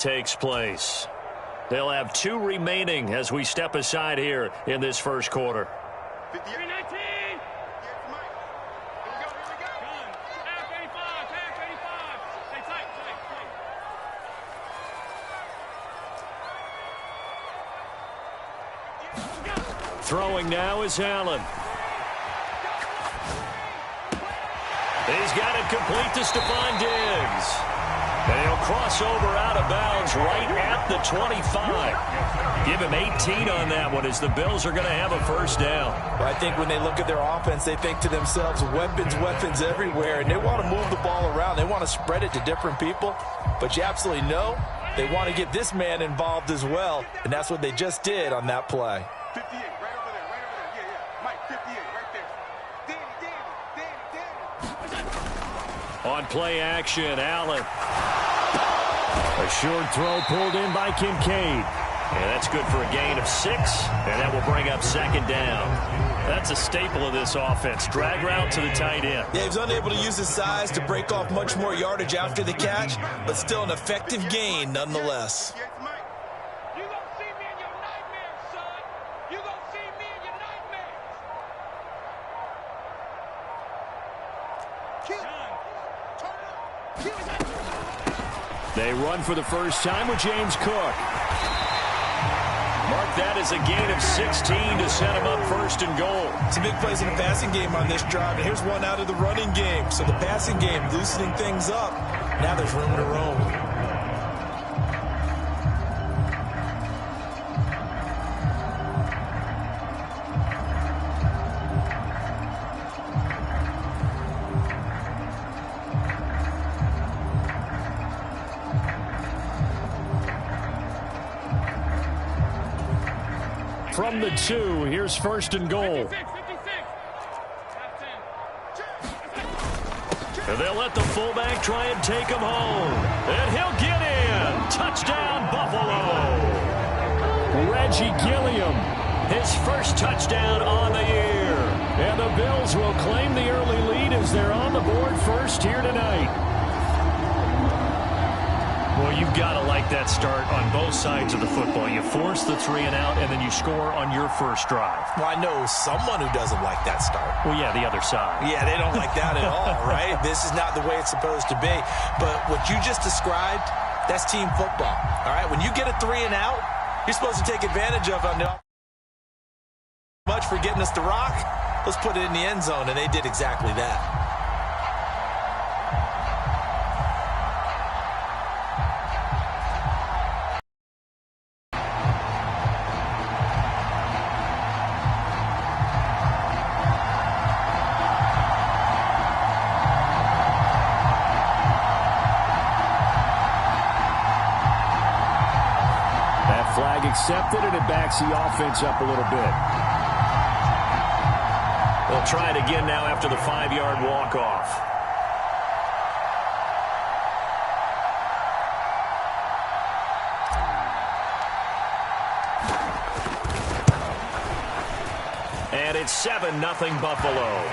takes place. They'll have 2 remaining as we step aside here in this first quarter. 58-19. Throwing now is Allen. He's got it complete to Stephon Diggs. And he'll cross over out of bounds right at the 25. Give him 18 on that one as the Bills are going to have a first down. Well, I think when they look at their offense, they think to themselves, weapons, weapons everywhere. And they want to move the ball around. They want to spread it to different people. But you absolutely know they want to get this man involved as well. And that's what they just did on that play. 58, right over there, right over there. Yeah. Mike, 58, right there. Danny. On play action, Allen. A short throw pulled in by Kincaid. And that's good for a gain of 6. And that will bring up second down. That's a staple of this offense. Drag route to the tight end. Yeah, he was unable to use his size to break off much more yardage after the catch, but still an effective gain nonetheless. You gonna see me in your nightmares, son. You gonna see me in your nightmares. They run for the first time with James Cook. Mark that as a gain of 16 to set him up first and goal. Some big plays in the passing game on this drive, and here's one out of the running game. So the passing game loosening things up. Now there's room to roam. From the 2, here's first and goal. 56. And they'll let the fullback try and take him home. And he'll get in. Touchdown, Buffalo. Reggie Gilliam, his first touchdown on the year. And the Bills will claim the early lead as they're on the board first here tonight. Well, you've got to like that start on both sides of the football. You force the 3 and out, and then you score on your first drive. Well, I know someone who doesn't like that start. Well, yeah, the other side. Yeah, they don't like that at all, right? This is not the way it's supposed to be. But what you just described, that's team football, all right? When you get a 3 and out, you're supposed to take advantage of it. Much for getting us to rock. Let's put it in the end zone, and they did exactly that. Flag accepted, and it backs the offense up a little bit. They'll try it again now after the 5-yard walk-off. And it's 7-0 Buffalo.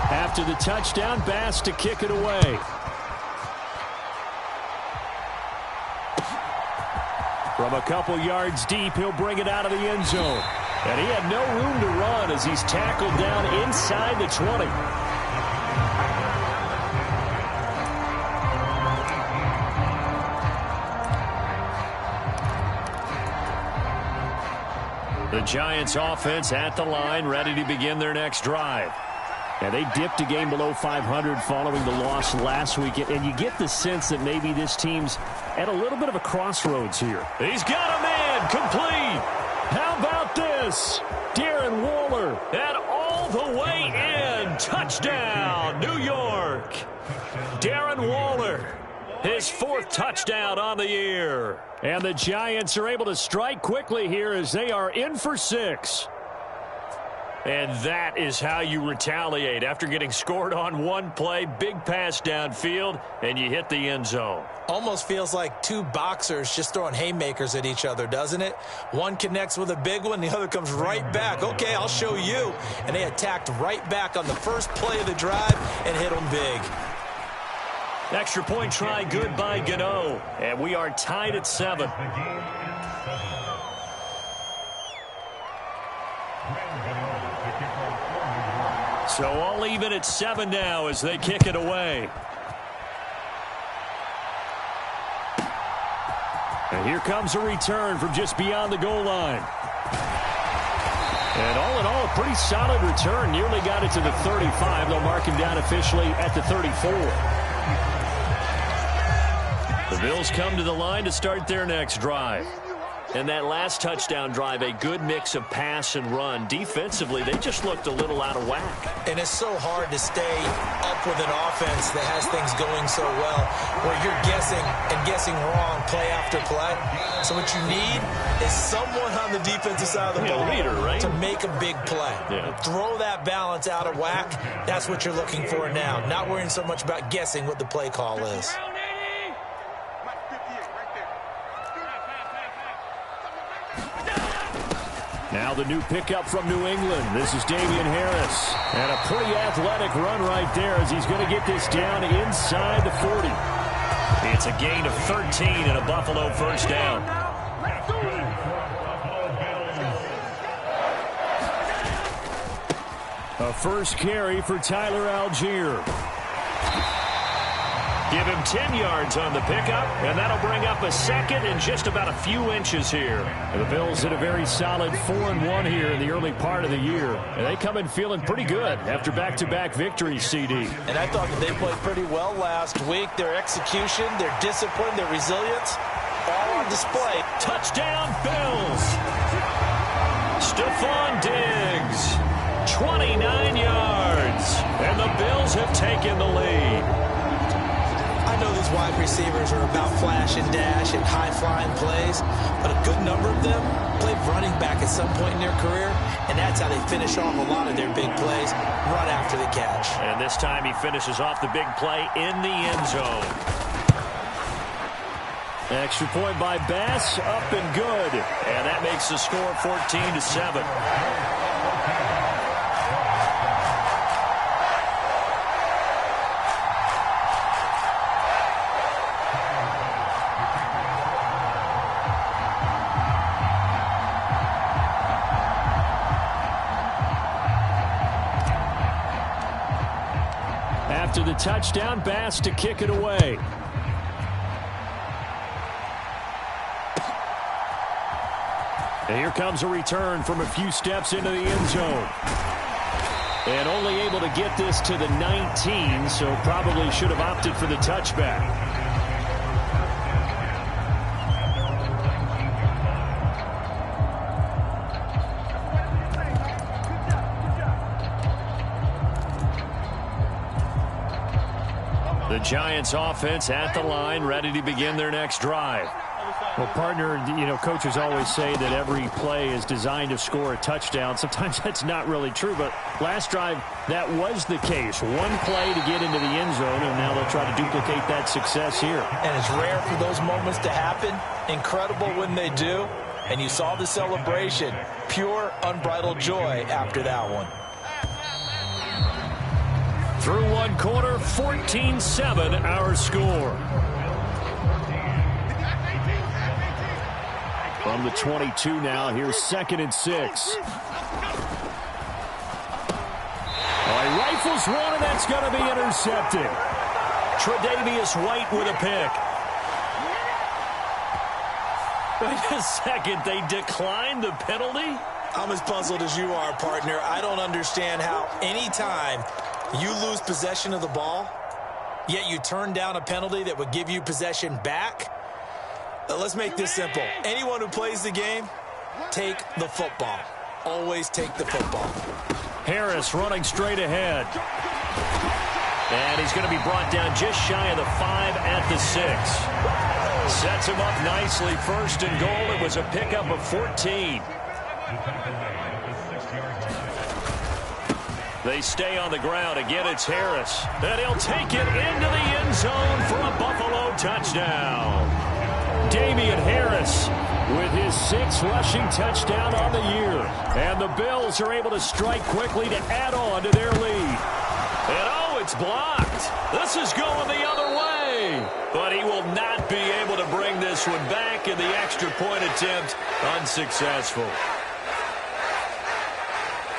After the touchdown, Bass to kick it away. From a couple yards deep, he'll bring it out of the end zone. And he had no room to run as he's tackled down inside the 20. The Giants offense at the line, ready to begin their next drive. And they dipped a game below 500 following the loss last week. And you get the sense that maybe this team's at a little bit of a crossroads here. He's got a man complete. How about this? Darren Waller and all the way in. Touchdown, New York. Darren Waller, his 4th touchdown on the year. And the Giants are able to strike quickly here as they are in for 6. And that is how you retaliate. After getting scored on one play, big pass downfield, and you hit the end zone. Almost feels like two boxers just throwing haymakers at each other, doesn't it? One connects with a big one, the other comes right back. Okay, I'll show you. And they attacked right back on the first play of the drive and hit them big. Extra point try good by Gano. And we are tied at 7. So all even at 7 now as they kick it away. And here comes a return from just beyond the goal line. And all in all, a pretty solid return. Nearly got it to the 35. They'll mark him down officially at the 34. The Bills come to the line to start their next drive. And that last touchdown drive, a good mix of pass and run. Defensively, they just looked a little out of whack. And it's so hard to stay up with an offense that has things going so well, where you're guessing and guessing wrong play after play. So what you need is someone on the defensive side of the ball to make a big play. Throw that balance out of whack. That's what you're looking for now. Not worrying so much about guessing what the play call is. Now the new pickup from New England. This is Damian Harris. And a pretty athletic run right there as he's going to get this down inside the 40. It's a gain of 13 and a Buffalo first down. A first carry for Tyler Algier. Give him 10 yards on the pickup, and that'll bring up a second and just about a few inches here. And the Bills hit a very solid 4-1 here in the early part of the year. And they come in feeling pretty good after back-to-back victories, CD. And I thought that they played pretty well last week. Their execution, their discipline, their resilience, all on display. Touchdown, Bills! Stephon Diggs, 29 yards. And the Bills have taken the lead. I know these wide receivers are about flash and dash and high-flying plays, but a good number of them played running back at some point in their career, and that's how they finish off a lot of their big plays, run after the catch. And this time he finishes off the big play in the end zone. Extra point by Bass, up and good. And that makes the score 14-7. After the touchdown, Bass to kick it away. And here comes a return from a few steps into the end zone. And only able to get this to the 19, so probably should have opted for the touchback. The Giants offense at the line, ready to begin their next drive. Well, partner, you know, coaches always say that every play is designed to score a touchdown. Sometimes that's not really true, but last drive, that was the case. One play to get into the end zone, and now they'll try to duplicate that success here. And it's rare for those moments to happen. Incredible when they do. And you saw the celebration. Pure, unbridled joy after that one. Through one quarter, 14-7 our score. From the 22 now, here's 2nd and 6. He rifles one, and that's going to be intercepted. Tre'Davious White with a pick. Wait a second, they declined the penalty? I'm as puzzled as you are, partner. I don't understand how any time you lose possession of the ball, yet you turn down a penalty that would give you possession back. Let's make this simple. Anyone who plays the game, take the football. Always take the football. Harris running straight ahead. And he's going to be brought down just shy of the 5 at the 6. Sets him up nicely. 1st and goal. It was a pickup of 14. They stay on the ground. Again, it's Harris. And he'll take it into the end zone for a Buffalo touchdown. Damian Harris with his 6th rushing touchdown on the year. And the Bills are able to strike quickly to add on to their lead. And oh, it's blocked. This is going the other way. But he will not be able to bring this one back, in the extra point attempt unsuccessful.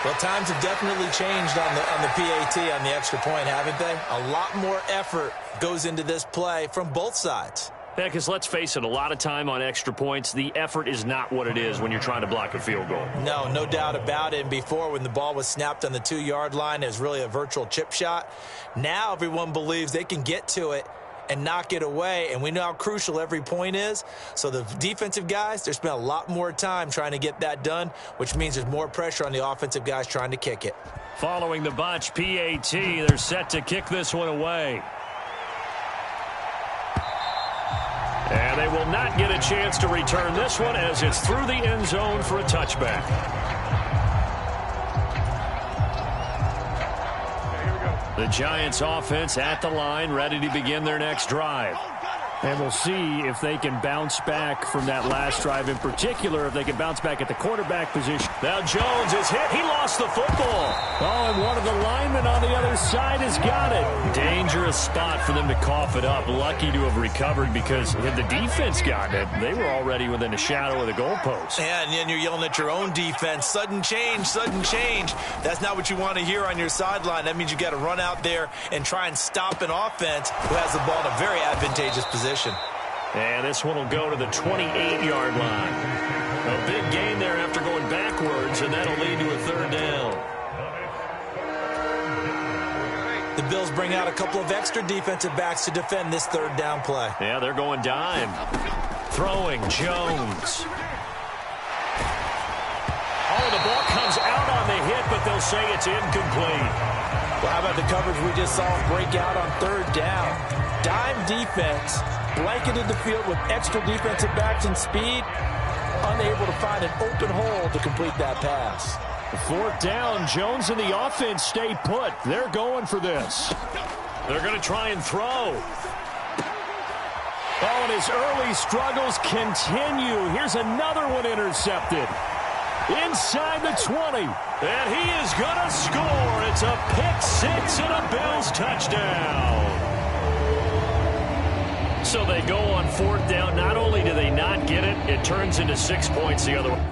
Well, times have definitely changed on the PAT, on the extra point, haven't they? A lot more effort goes into this play from both sides. Yeah, because let's face it, a lot of time on extra points, the effort is not what it is when you're trying to block a field goal. No doubt about it. And before, when the ball was snapped on the 2-yard line, it was really a virtual chip shot. Now everyone believes they can get to it and knock it away, and we know how crucial every point is. So the defensive guys, they spent a lot more time trying to get that done, which means there's more pressure on the offensive guys trying to kick it. Following the botch PAT, they're set to kick this one away. And they will not get a chance to return this one, as it's through the end zone for a touchback. The Giants offense at the line, ready to begin their next drive. And we'll see if they can bounce back from that last drive, in particular, if they can bounce back at the quarterback position. Now Jones is hit. He lost the football. Oh, and one of the linemen on the other side has got it. Dangerous spot for them to cough it up. Lucky to have recovered, because had the defense gotten it, they were already within a shadow of the goalpost. Yeah, and then you're yelling at your own defense. Sudden change, sudden change. That's not what you want to hear on your sideline. That means you got to run out there and try and stop an offense who has the ball in a very advantageous position. And this one will go to the 28-yard line. A big gain there after going backwards, and that'll lead to a 3rd down. The Bills bring out a couple of extra defensive backs to defend this 3rd down play. Yeah, they're going dime. Throwing Jones. Oh, the ball comes out on the hit, but they'll say it's incomplete. Well, how about the coverage we just saw break out on 3rd down? Dime defense, blanketed the field with extra defensive backs and speed, unable to find an open hole to complete that pass. 4th down, Jones and the offense stay put. They're going for this. They're going to try and throw. Oh, and his early struggles continue. Here's another one intercepted. Inside the 20. And he is going to score. It's a pick-6 and a Bills touchdown. So they go on 4th down. Not only do they not get it, it turns into 6 points the other way.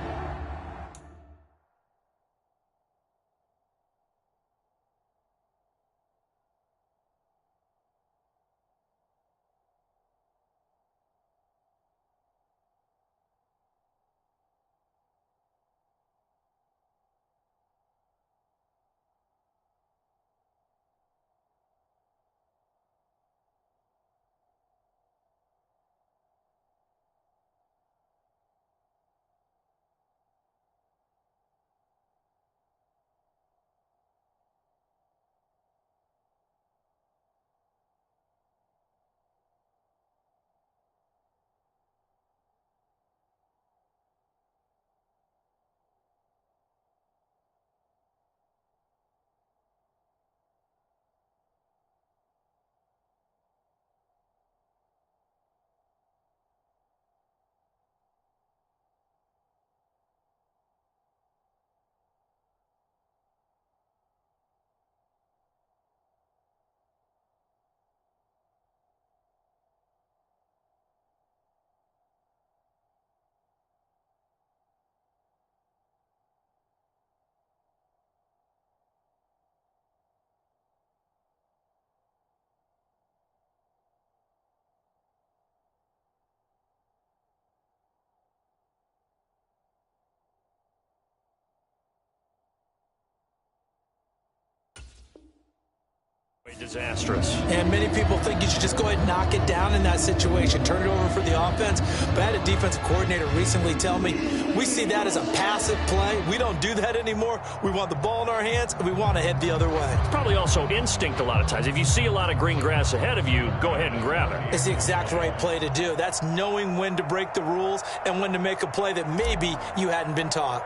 Disastrous. And many people think you should just go ahead and knock it down in that situation, turn it over for the offense. But I had a defensive coordinator recently tell me, we see that as a passive play. We don't do that anymore. We want the ball in our hands, and we want to head the other way. It's probably also instinct a lot of times. If you see a lot of green grass ahead of you, go ahead and grab it. It's the exact right play to do. That's knowing when to break the rules and when to make a play that maybe you hadn't been taught.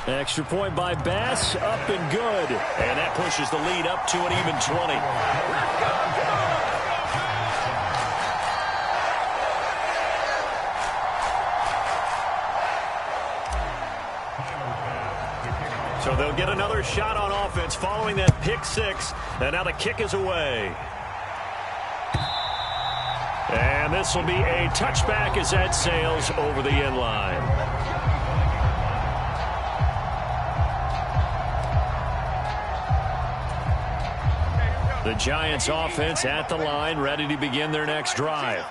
Extra point by Bass, up and good. And that pushes the lead up to an even 20. So they'll get another shot on offense following that pick six. And now the kick is away. And this will be a touchback as that sails over the end line. The Giants offense at the line, ready to begin their next drive.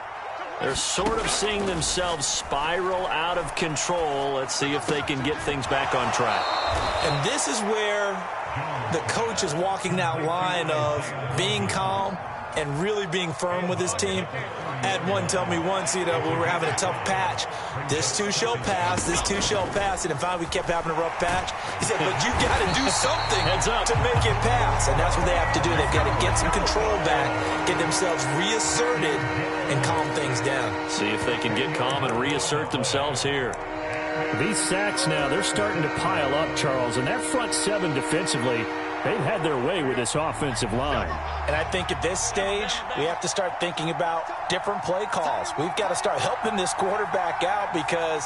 They're sort of seeing themselves spiral out of control. Let's see if they can get things back on track. And this is where the coach is walking that line of being calm and really being firm with his team. I had one tell me once, when we were having a tough patch, this too shall pass, this too shall pass. And finally we kept having a rough patch. He said, but you got to do something to make it pass. And that's what they have to do. They've got to get some control back, get themselves reasserted, and calm things down. See if they can get calm and reassert themselves here. These sacks now, they're starting to pile up, Charles. And that front seven defensively, they've had their way with this offensive line. And I think at this stage, we have to start thinking about different play calls. We've got to start helping this quarterback out because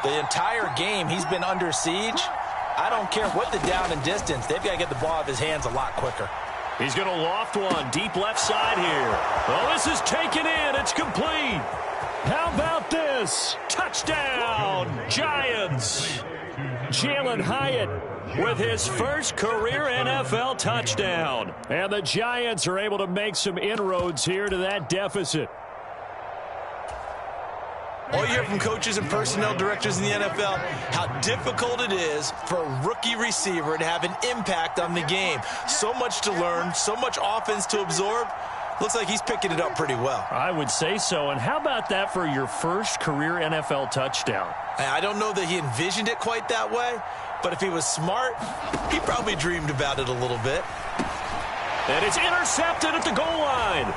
the entire game he's been under siege. I don't care what the down and distance. They've got to get the ball out of his hands a lot quicker. He's going to loft one deep left side here. Oh, this is taken in. It's complete. How about this? Touchdown, Giants. Jalen Hyatt with his first career NFL touchdown. And the Giants are able to make some inroads here to that deficit. All you hear from coaches and personnel directors in the NFL, how difficult it is for a rookie receiver to have an impact on the game. So much to learn, so much offense to absorb. Looks like he's picking it up pretty well. I would say so. And how about that for your first career NFL touchdown? I don't know that he envisioned it quite that way, but if he was smart, he probably dreamed about it a little bit. And it's intercepted at the goal line.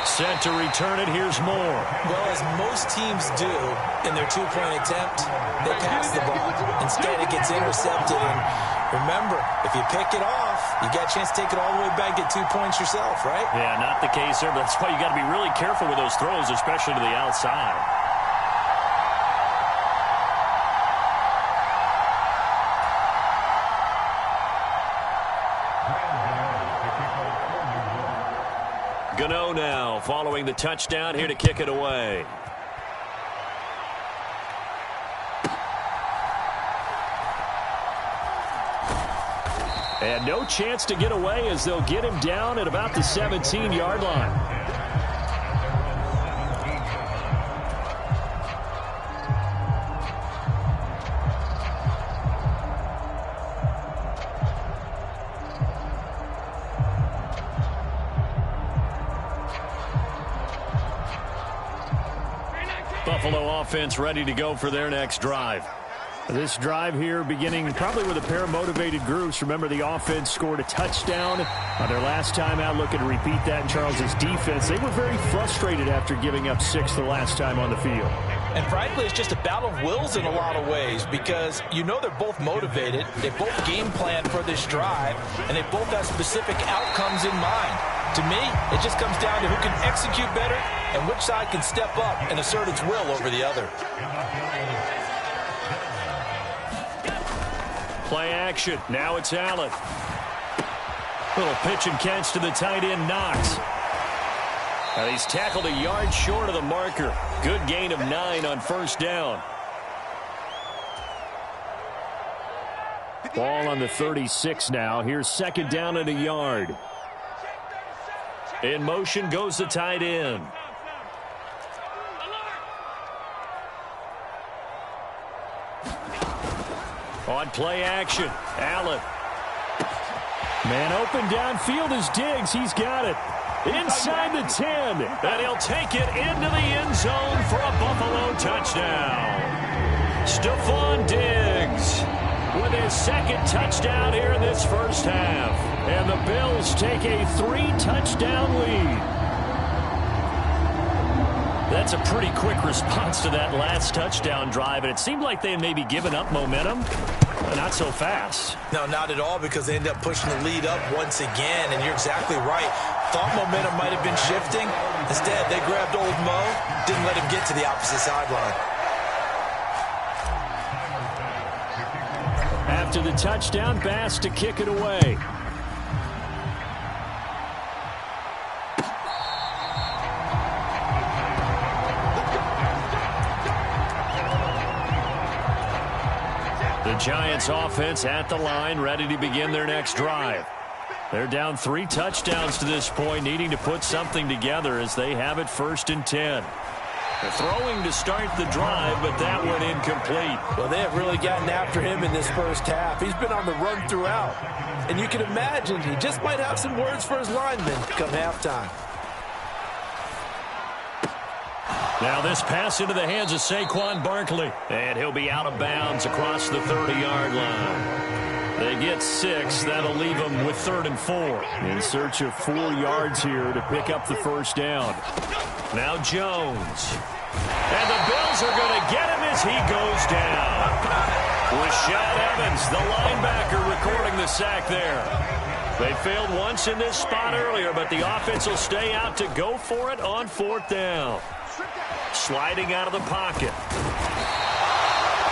Set to return it. Here's more. Well, as most teams do in their two-point attempt, they pass the ball. Instead, it gets intercepted. And remember, if you pick it off, you got a chance to take it all the way back, get 2 points yourself, right? Yeah, not the case there. But that's why you got to be really careful with those throws, especially to the outside. Gano now following the touchdown here to kick it away. And no chance to get away as they'll get him down at about the 17-yard line. Buffalo offense ready to go for their next drive. This drive here beginning probably with a pair of motivated groups. Remember, the offense scored a touchdown on their last time out, looking to repeat that in Charles's defense. They were very frustrated after giving up 6 the last time on the field. And frankly, it's just a battle of wills in a lot of ways because you know they're both motivated. They both game plan for this drive, and they both have specific outcomes in mind. To me, it just comes down to who can execute better and which side can step up and assert its will over the other. Play action. Now it's Allen. Little pitch and catch to the tight end, Knox. Now he's tackled a yard short of the marker. Good gain of 9 on first down. Ball on the 36 now. Here's second down and a yard. In motion goes the tight end. On play action, Allen. Man open downfield is Diggs. He's got it. Inside the 10. And he'll take it into the end zone for a Buffalo touchdown. Stephon Diggs with his second touchdown here in this first half. And the Bills take a 3-touchdown lead. That's a pretty quick response to that last touchdown drive, and it seemed like they had maybe given up momentum. Not so fast. No, not at all, because they end up pushing the lead up once again, and you're exactly right. Thought momentum might have been shifting. Instead, they grabbed old Mo, didn't let him get to the opposite sideline. After the touchdown, Bass to kick it away. The Giants offense at the line, ready to begin their next drive. They're down 3 touchdowns to this point, needing to put something together as they have it 1st and 10. They're throwing to start the drive, but that went incomplete. Well, they have really gotten after him in this first half. He's been on the run throughout. And you can imagine he just might have some words for his linemen come halftime. Now this pass into the hands of Saquon Barkley. And he'll be out of bounds across the 30-yard line. They get 6. That'll leave them with 3rd and 4. In search of 4 yards here to pick up the first down. Now Jones. And the Bills are going to get him as he goes down. Rashad Evans, the linebacker, recording the sack there. They failed once in this spot earlier, but the offense will stay out to go for it on 4th down. Sliding out of the pocket.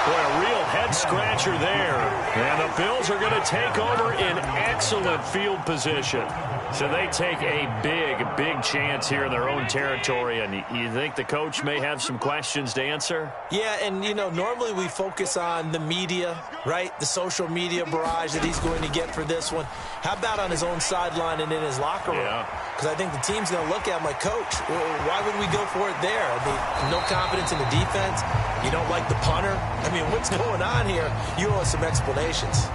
Boy, a real head-scratcher there. And the Bills are going to take over in excellent field position. So they take a big chance here in their own territory. And you think the coach may have some questions to answer? Yeah, and, you know, normally we focus on the media, right? The social media barrage that he's going to get for this one. How about on his own sideline and in his locker room? Yeah. Because I think the team's going to look at him like, Coach, why would we go for it there? I mean, no confidence in the defense. You don't like the punter. I mean, what's going on here? You owe us some explanations.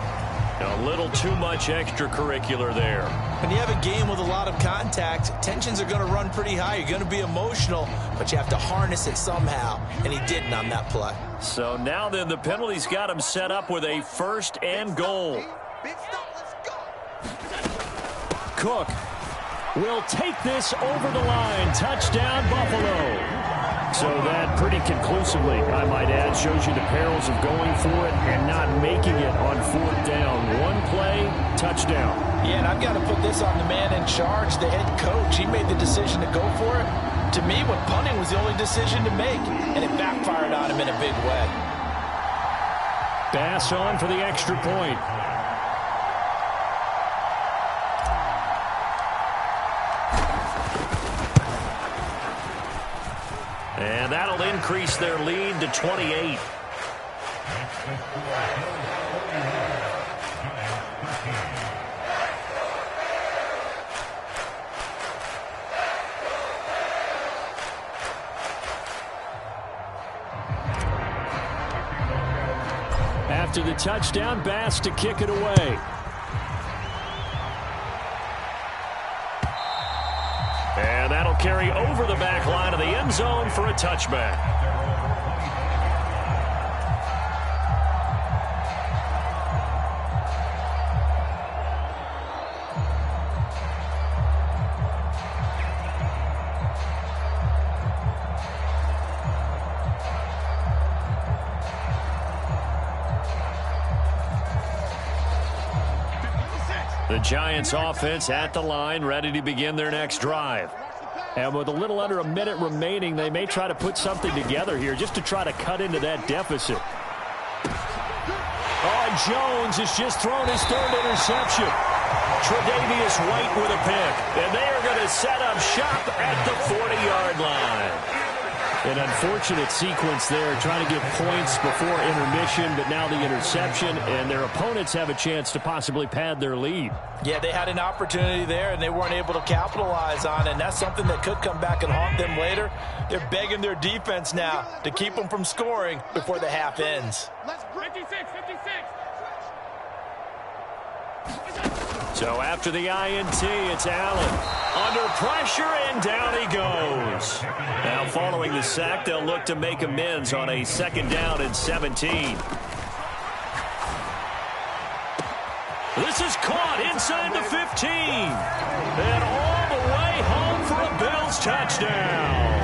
A little too much extracurricular there. When you have a game with a lot of contact, tensions are going to run pretty high. You're going to be emotional, but you have to harness it somehow, and he didn't on that play. So now then, the penalty's got him set up with a 1st and goal. Cook will take this over the line. Touchdown, Buffalo. So that pretty conclusively, I might add, shows you the perils of going for it and not making it on 4th down. 1 play, touchdown. Yeah, and I've got to put this on the man in charge, the head coach. He made the decision to go for it. To me, when punting was the only decision to make, and it backfired on him in a big way. Bass on for the extra point. And that'll increase their lead to 28. After the touchdown, Bass to kick it away. And that'll carry over the back line of the end zone for a touchback. The Giants offense at the line, ready to begin their next drive. And with a little under a minute remaining, they may try to put something together here just to try to cut into that deficit. Oh, Jones has just thrown his 3rd interception. Tre'Davious White with a pick. And they are going to set up shop at the 40-yard line. An unfortunate sequence there, trying to get points before intermission, but now the interception, and their opponents have a chance to possibly pad their lead. Yeah, they had an opportunity there, and they weren't able to capitalize on it, and that's something that could come back and haunt them later. They're begging their defense now to keep them from scoring before the half ends. 56. So after the INT, it's Allen. Under pressure, and down he goes. Now following the sack, they'll look to make amends on a 2nd down and 17. This is caught inside the 15. And all the way home for a Bills touchdown.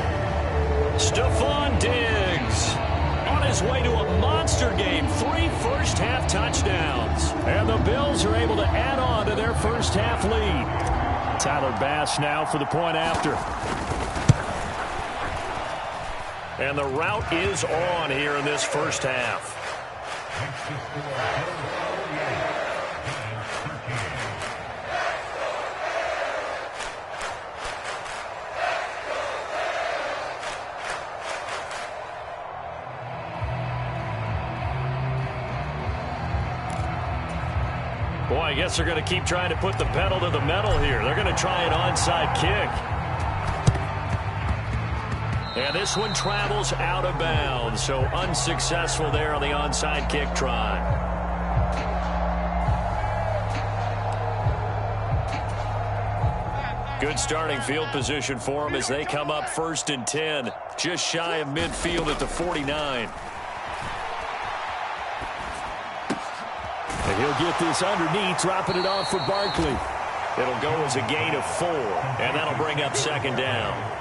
Stephon Diggs on his way to a monster game. 3 first-half touchdowns. And the Bills are able to add on to their first-half lead. Tyler Bass now for the point after. And the route is on here in this first half. Boy, I guess they're going to keep trying to put the pedal to the metal here. They're going to try an onside kick. And this one travels out of bounds, so unsuccessful there on the onside kick try. Good starting field position for them as they come up 1st and 10, just shy of midfield at the 49. And he'll get this underneath, dropping it off for Barkley. It'll go as a gain of 4, and that'll bring up 2nd down.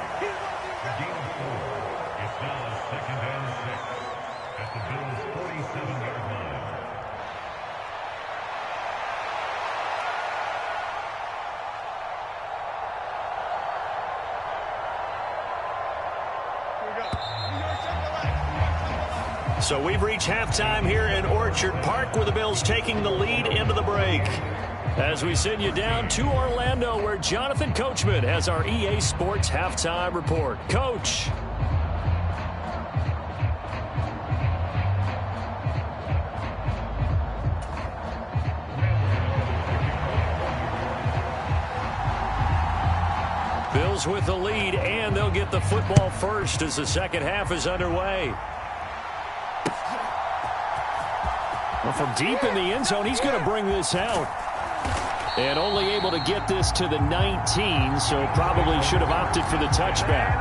So we've reached halftime here in Orchard Park, where the Bills taking the lead into the break. As we send you down to Orlando, where Jonathan Coachman has our EA Sports halftime report. Coach. Bills with the lead, and they'll get the football first as the second half is underway. Well, from deep in the end zone, he's going to bring this out. And only able to get this to the 19, so probably should have opted for the touchback.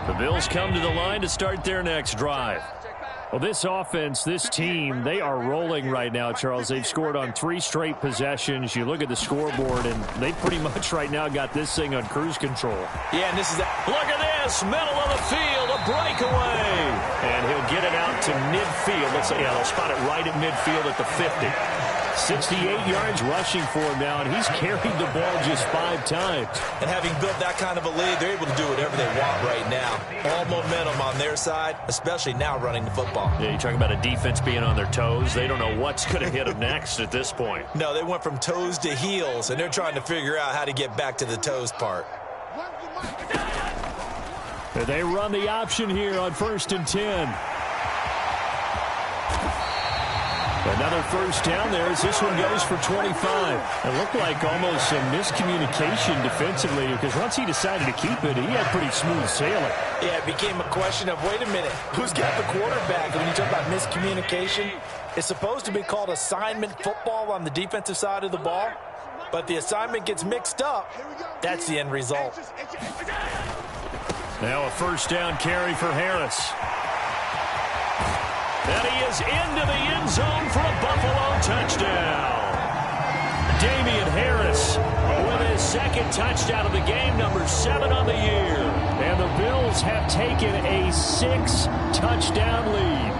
The Bills come to the line to start their next drive. Well, this offense, this team, they are rolling right now, Charles. They've scored on 3 straight possessions. You look at the scoreboard, and they pretty much right now got this thing on cruise control. Yeah, and this is look at this, middle of the field, a breakaway. And he'll get it out to midfield. They'll spot it right at midfield at the 50. 68 yards rushing for him now, and he's carried the ball just 5 times. And having built that kind of a lead, they're able to do whatever they want right now. All momentum on their side, especially now running the football. Yeah, you're talking about a defense being on their toes. They don't know what's going to hit them next at this point. No, they went from toes to heels, and they're trying to figure out how to get back to the toes part. They run the option here on 1st and 10. Another first down there as this one goes for 25. It looked like almost some miscommunication defensively, because once he decided to keep it, he had pretty smooth sailing. Yeah, it became a question of, wait a minute, who's got the quarterback? And when you talk about miscommunication, it's supposed to be called assignment football on the defensive side of the ball, but the assignment gets mixed up. That's the end result. Now a first down carry for Harris. And he is into the end zone for a Buffalo touchdown. Damian Harris with his 2nd touchdown of the game, number 7 on the year. And the Bills have taken a 6-touchdown lead.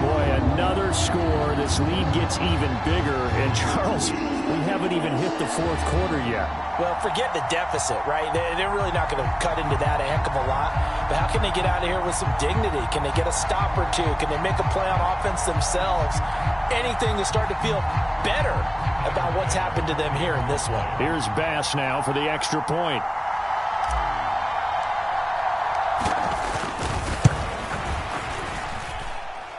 Boy, another score. This lead gets even bigger. And, Charles, we haven't even hit the 4th quarter yet. Well, forget the deficit, right? They're really not going to cut into that a heck of a lot. But how can they get out of here with some dignity? Can they get a stop or two? Can they make a play on offense themselves? Anything to start to feel better about what's happened to them here in this one. Here's Bass now for the extra point.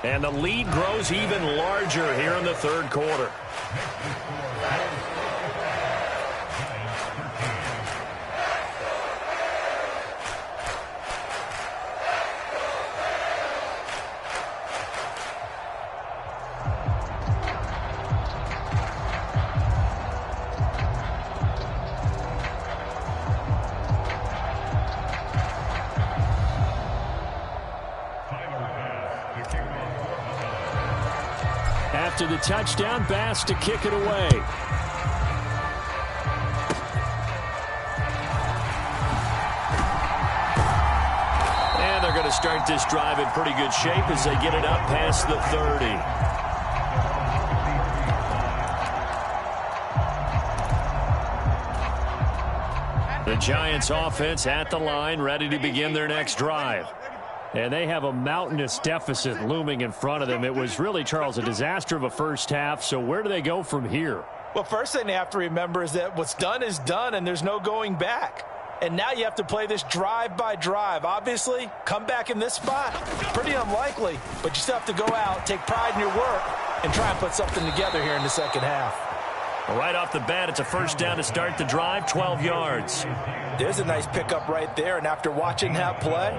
And the lead grows even larger here in the 3rd quarter. After the touchdown, Bass to kick it away. start this drive in pretty good shape as they get it up past the 30. The Giants offense at the line, ready to begin their next drive. And they have a mountainous deficit looming in front of them. It was really, Charles, a disaster of a first half. So where do they go from here? Well, first thing they have to remember is that what's done is done, and there's no going back. And now you have to play this drive by drive. Obviously, come back in this spot, pretty unlikely. But you still have to go out, take pride in your work, and try and put something together here in the second half. Well, right off the bat, it's a first down to start the drive, 12 yards. There's a nice pickup right there, and after watching that play,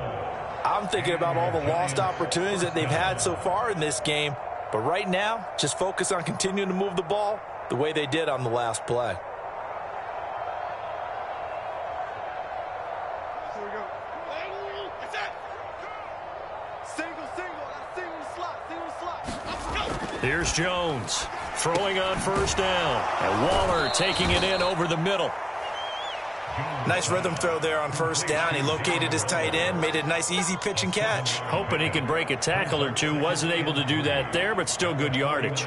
I'm thinking about all the lost opportunities that they've had so far in this game. But right now, just focus on continuing to move the ball the way they did on the last play. Here we go. That's it. Single slot. Here's Jones throwing on first down. And Waller taking it in over the middle. Nice rhythm throw there on first down. He located his tight end, made it a nice easy pitch and catch. Hoping he can break a tackle or two. Wasn't able to do that there, but still good yardage.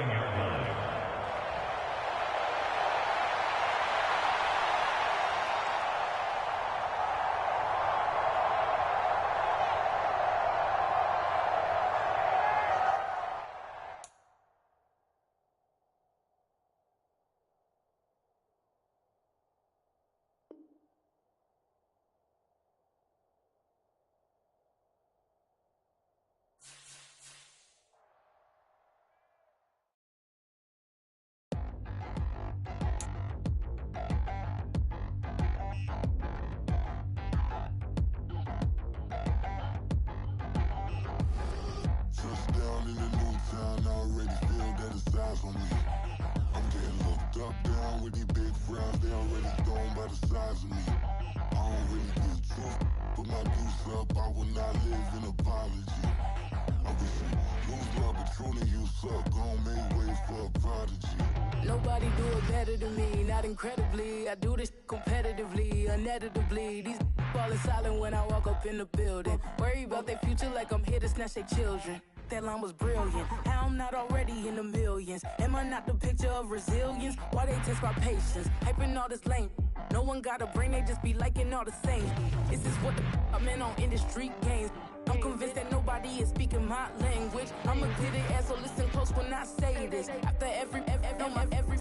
Nobody do it better than me, not incredibly. I do this competitively, uneditably. These falling silent when I walk up in the building. Worry about their future like I'm here to snatch their children. That line was brilliant. How I'm not already in the millions. Am I not the picture of resilience? Why they test my patience? Hyping all this lame. No one got a brain, they just be liking all the same. Is this what the I'm in on industry games? I'm convinced that nobody is speaking my language. I'm a good ass, so listen close when I say this. After every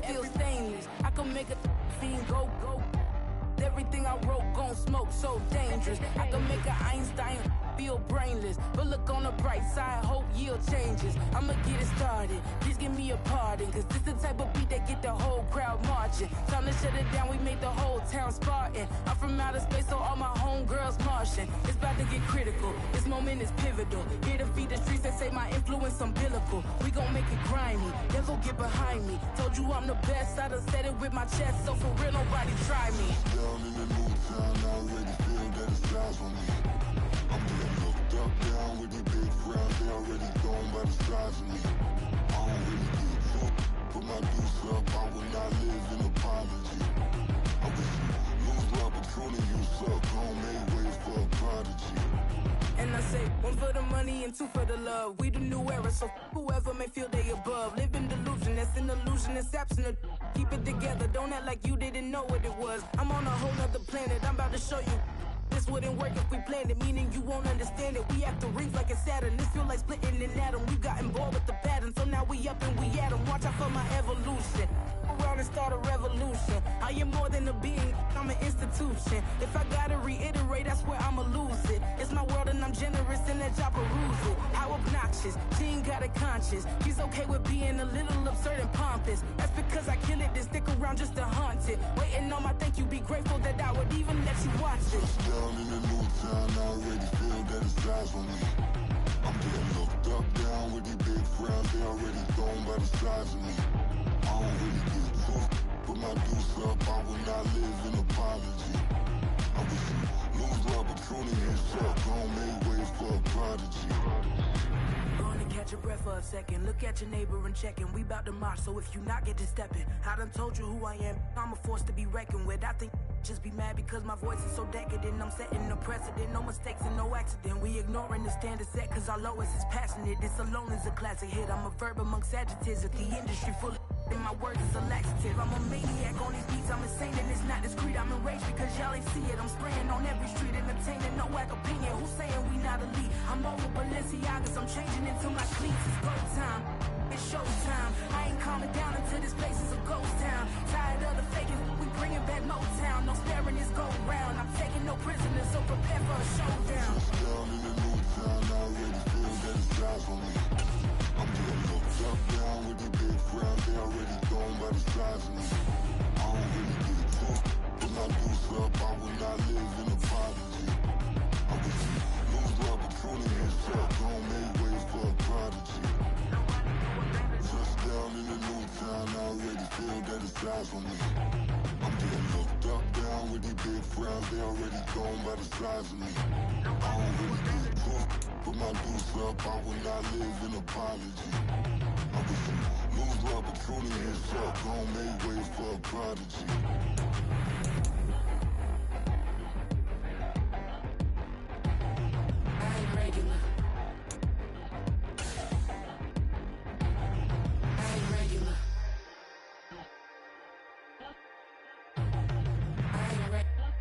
feel stainless. I can make a fiend go. Everything I wrote gon' smoke, so dangerous. I can make an Einstein feel brainless. But look on the bright side, hope yield changes. I'ma get it started, please give me a pardon. Cause this the type of beat that get the whole crowd marching. Time to shut it down, we made the whole town Spartan. I'm from outer space, so all my homegirls Martian. It's about to get critical, this moment is pivotal. Here to feed the streets that say my influence umbilical. We gon' make it grimy, devil get behind me. Told you I'm the best, I done said it with my chest. So for real, nobody try me. Down in the new town, I already feel that it's eyes on me. I'm getting looked up, down with these big crowds, they already gone by the size of me. I don't really get to put my deuce up, I will not live in apology. I wish you lose love, but truly you suck, don't make way for a prodigy. And I say, one for the money and two for the love. We the new era, so whoever may feel they above. Live in delusion, that's an illusion, that's absent. Keep it together, don't act like you didn't know what it was. I'm on a whole nother planet, I'm about to show you. This wouldn't work if we planned it, meaning you won't understand it. We have to rings like a Saturn, this feel like splitting an atom. You got involved with the pattern, so now we up and we at 'em. Watch out for my evolution. Around and start a revolution. I am more than a being, I'm an institution. If I gotta reiterate, I swear I'ma lose it. It's my world and I'm generous and that job peruse it. How obnoxious, she ain't got a conscience. She's okay with being a little absurd and pompous. That's because I kill it, then stick around just to haunt it. Waiting on my thank you, be grateful that I would even let you watch it. Down in the new town, I already feel that it's eyes on me. I'm getting looked up, down with these big crowds, they already gone by the size of me. I don't really get to put my deuce up, I will not live in apology. I wish you lose love, but truly you suck, don't make way for a prodigy. Going to catch your breath for a second. Look at your neighbor and checking. We bout to march, so if you not get to stepping. I done told you who I am. I'm a force to be reckoned with. I think just be mad because my voice is so decadent. I'm setting a precedent, no mistakes and no accident. We ignoring the standard set cause our lowest is passionate. This alone is a classic hit. I'm a verb amongst adjectives. If the industry full of and my words is a laxative. I'm a maniac on these beats, I'm insane and it's not discreet. I'm enraged because y'all ain't see it. I'm spraying on every street, entertaining, no whack opinion. Who's saying we not elite? I'm over Balenciagas, I'm changing into my cleats. It's go time, it's showtime. I ain't calming down until this place is a ghost town. Tired of the faking, we bringing back Motown. No staring, this go round. I'm taking no prisoners, so prepare for a showdown. Down in the new town, I already feel that it's time for me. I'm getting looked up down with the big crowd. They already gone by the size of me. I don't really get it took. Put my deuce up, I will not live in apology. I wish you lose the opportunity himself. Don't make way for a prodigy. Just down in the new town, I already feel that it's time for me. I'm getting looked up down with the big crowds. They already gone by the size of me. I don't really get it took. Put my deuce up, I will not live in apology. I wish you lose the opportunity himself. Don't make way for a prodigy. I ain't regular. I ain't regular. I ain't regular.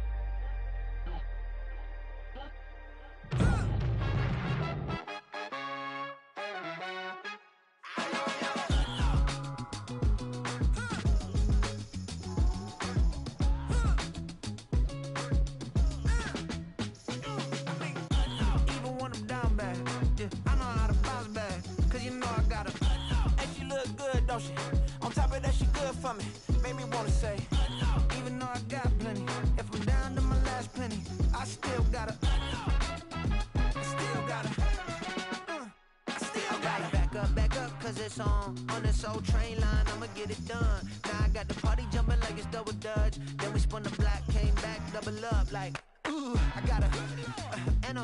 Even when I'm down bad, yeah, I know how to bounce back. Cause you know I got her. And she look good, don't she? On top of that, she good for me. Made me wanna say, even though I got plenty, if I'm down to my last penny, I still got her. I still got her. I still got her. Back up, cause it's on this old train line, I'ma get it done. Now I got the party jumping like it's double dutch. Then we spun the block, came back, double up like, ooh, I got her. And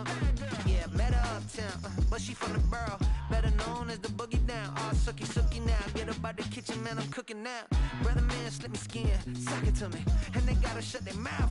yeah, met her uptown, but she from the borough, better known as the boogie down. All sucky now, get up out the kitchen, man, I'm cooking now. Brother man, slip me skin, suck it to me, and they gotta shut their mouth